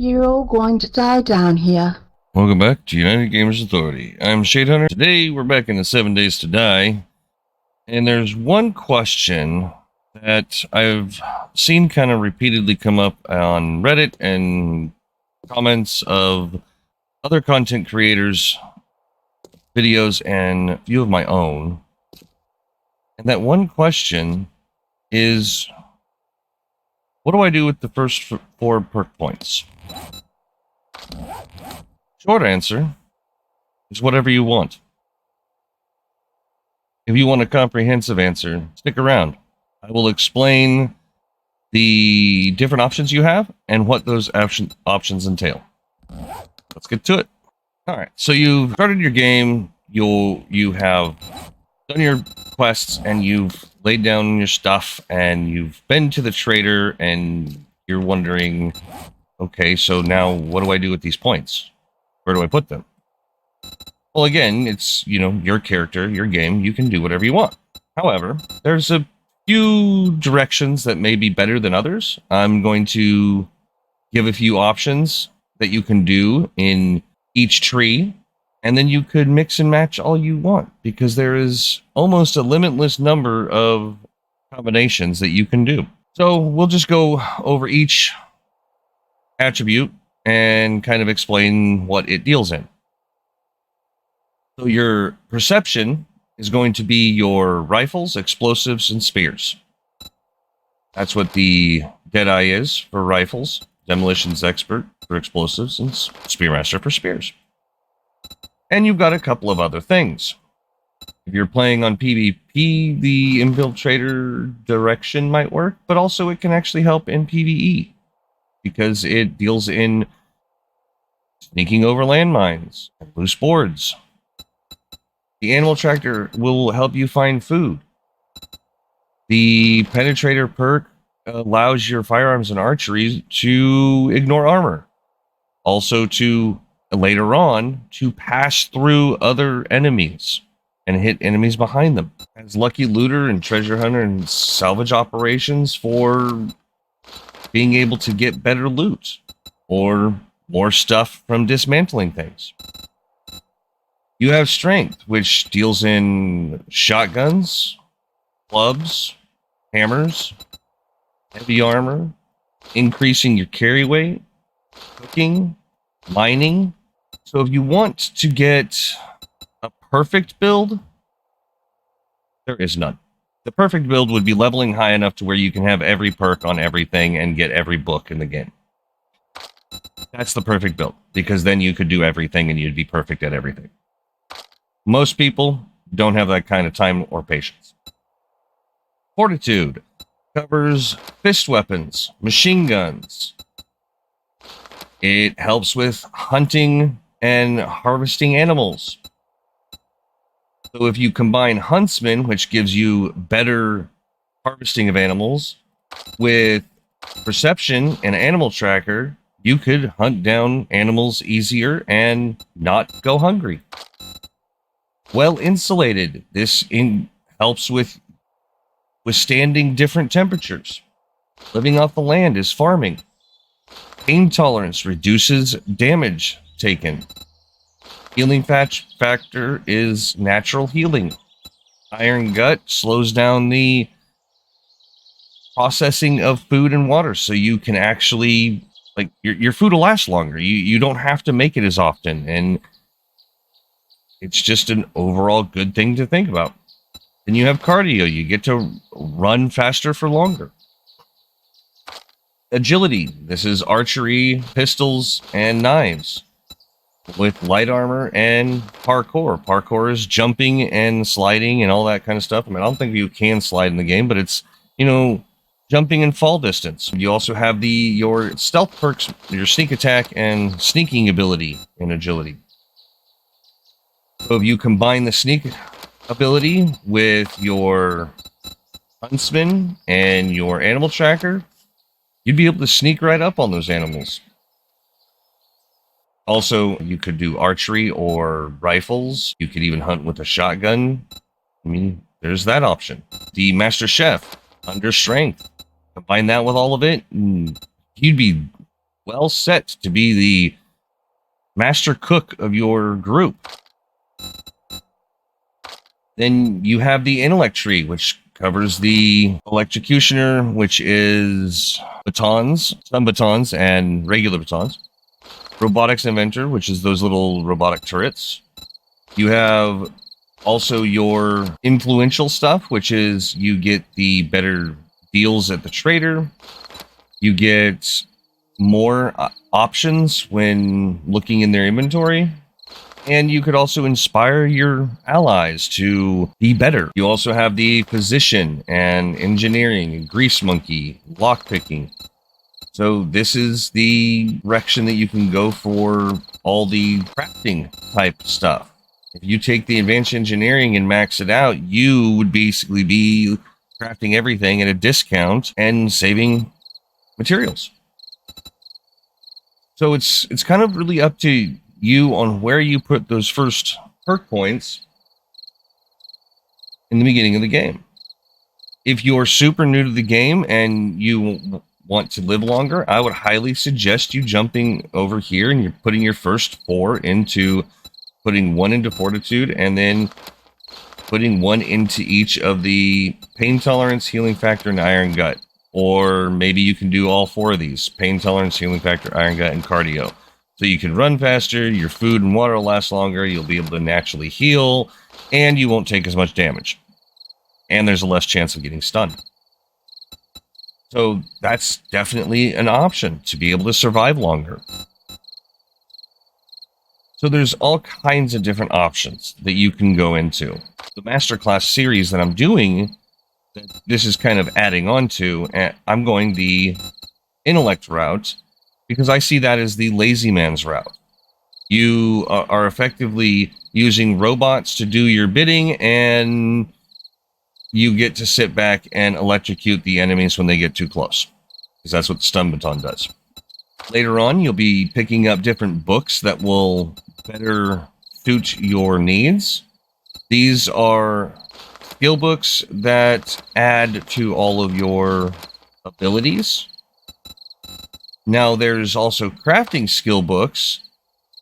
You're all going to die down here. Welcome back to United Gamers Authority. I'm Shade Hunter. Today we're back in the 7 Days to Die, and there's one question that I've seen kind of repeatedly come up on Reddit and comments of other content creators' videos and a few of my own. And that one question is, what do I do with the first 4 perk points? Short answer is whatever you want. If you want a comprehensive answer, stick around. I will explain the different options you have and what those options entail. Let's get to it. All right, so you've started your game. You have done your quests and you've laid down your stuff and you've been to the trader and you're wondering, okay, so now what do I do with these points? Where do I put them? Well, again, it's, your character, your game. You can do whatever you want. However, there's a few directions that may be better than others. I'm going to give a few options that you can do in each tree, and then you could mix and match all you want, because there is almost a limitless number of combinations that you can do. So we'll just go over each attribute and kind of explain what it deals in. So your perception is going to be your rifles, explosives, and spears. That's what the Deadeye is for rifles, Demolitions Expert for explosives, and Spearmaster for spears. And you've got a couple of other things. If you're playing on PvP, the Infiltrator direction might work, but also it can actually help in PvE, because it deals in sneaking over landmines and loose boards. The Animal Tractor will help you find food. The Penetrator perk allows your firearms and archery to ignore armor. Also to, later on, to pass through other enemies and hit enemies behind them. As Lucky Looter and Treasure Hunter and salvage operations for being able to get better loot or more stuff from dismantling things. You have Strength, which deals in shotguns, clubs, hammers, heavy armor, increasing your carry weight, cooking, mining. So if you want to get a perfect build, there is none. The perfect build would be leveling high enough to where you can have every perk on everything and get every book in the game. That's the perfect build, because then you could do everything and you'd be perfect at everything. Most people don't have that kind of time or patience. Fortitude covers fist weapons, machine guns. It helps with hunting and harvesting animals. So if you combine Huntsman, which gives you better harvesting of animals, with Perception and Animal Tracker, you could hunt down animals easier and not go hungry. Well insulated. This helps with withstanding different temperatures. Living off the land is farming. Pain tolerance reduces damage taken. Healing factor is natural healing. Iron Gut slows down the processing of food and water, so you can actually, like, your food will last longer. You don't have to make it as often, and it's just an overall good thing to think about. Then you have Cardio. You get to run faster for longer. Agility. This is archery, pistols, and knives. With light armor and parkour. Parkour is jumping and sliding and all that kind of stuff. I mean, I don't think you can slide in the game, but it's, jumping and fall distance. You also have your stealth perks, your sneak attack and sneaking ability in agility. So if you combine the sneak ability with your Huntsman and your Animal Tracker, you'd be able to sneak right up on those animals. Also, you could do archery or rifles. You could even hunt with a shotgun. I mean, there's that option. The Master Chef, under strength. Combine that with all of it, and you'd be well set to be the master cook of your group. Then you have the intellect tree, which covers the electrocutioner, which is batons, stun batons, and regular batons. Robotics inventor, which is those little robotic turrets. You have also your influential stuff, which is you get the better deals at the trader. You get more options when looking in their inventory. And you could also inspire your allies to be better. You also have the physician and engineering, and grease monkey, lockpicking. So this is the direction that you can go for all the crafting type stuff. If you take the advanced engineering and max it out, you would basically be crafting everything at a discount and saving materials. So it's kind of really up to you on where you put those first perk points in the beginning of the game. If you're super new to the game and you want to live longer, I would highly suggest you jumping over here and you're putting your first 4 into putting 1 into fortitude and then putting 1 into each of the pain tolerance, healing factor, and iron gut. Or maybe you can do all 4 of these: pain tolerance, healing factor, iron gut, and cardio. So you can run faster, your food and water will last longer, you'll be able to naturally heal, and you won't take as much damage. And there's a less chance of getting stunned. So that's definitely an option to be able to survive longer. So there's all kinds of different options that you can go into. The masterclass series that I'm doing, this is kind of adding on to, I'm going the intellect route because I see that as the lazy man's route. You are effectively using robots to do your bidding, and you get to sit back and electrocute the enemies when they get too close, because that's what the stun baton does. Later on, you'll be picking up different books that will better suit your needs. These are skill books that add to all of your abilities. Now, there's also crafting skill books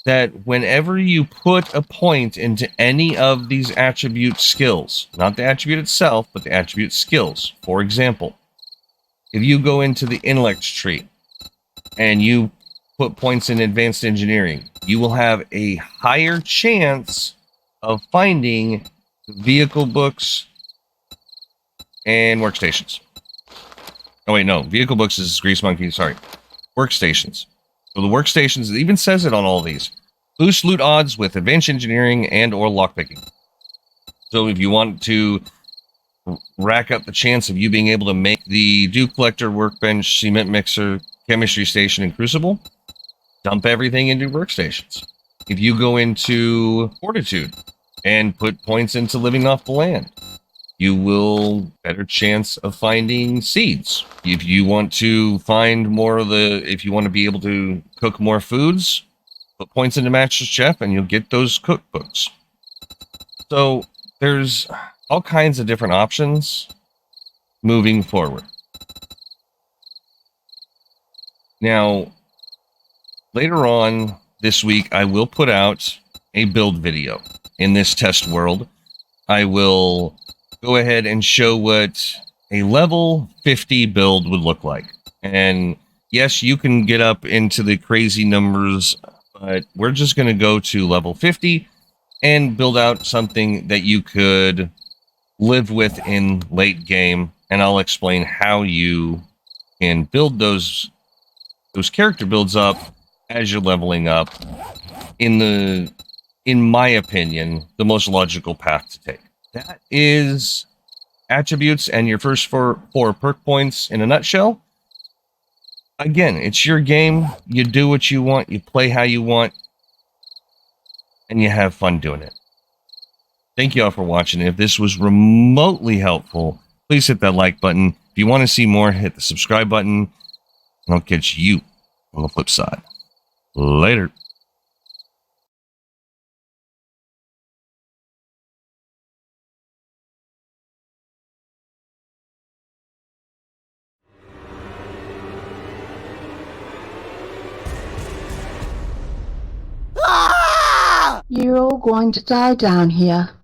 that whenever you put a point into any of these attribute skills, not the attribute itself, but the attribute skills. For example, if you go into the intellect tree and you put points in advanced engineering, you will have a higher chance of finding vehicle books and workstations. Oh, wait, no. Vehicle books is Grease Monkey. Sorry. Workstations. So the workstations, it even says it on all these. Boost loot odds with advanced engineering and or lockpicking. So if you want to rack up the chance of you being able to make the dew collector, workbench, cement mixer, chemistry station, and crucible, dump everything into workstations. If you go into fortitude and put points into living off the land, you will better chance of finding seeds. If you want to find more of if you want to be able to cook more foods, put points into Master Chef and you'll get those cookbooks. So there's all kinds of different options moving forward. Now, later on this week, I will put out a build video in this test world. I will go ahead and show what a level 50 build would look like. And yes, you can get up into the crazy numbers, but we're just going to go to level 50 and build out something that you could live with in late game. And I'll explain how you can build those character builds up as you're leveling up in my opinion, the most logical path to take. That is attributes and your first four perk points in a nutshell. Again, it's your game. You do what you want. You play how you want. And you have fun doing it. Thank you all for watching. If this was remotely helpful, please hit that like button. If you want to see more, hit the subscribe button. And I'll catch you on the flip side. Later. You're all going to die down here.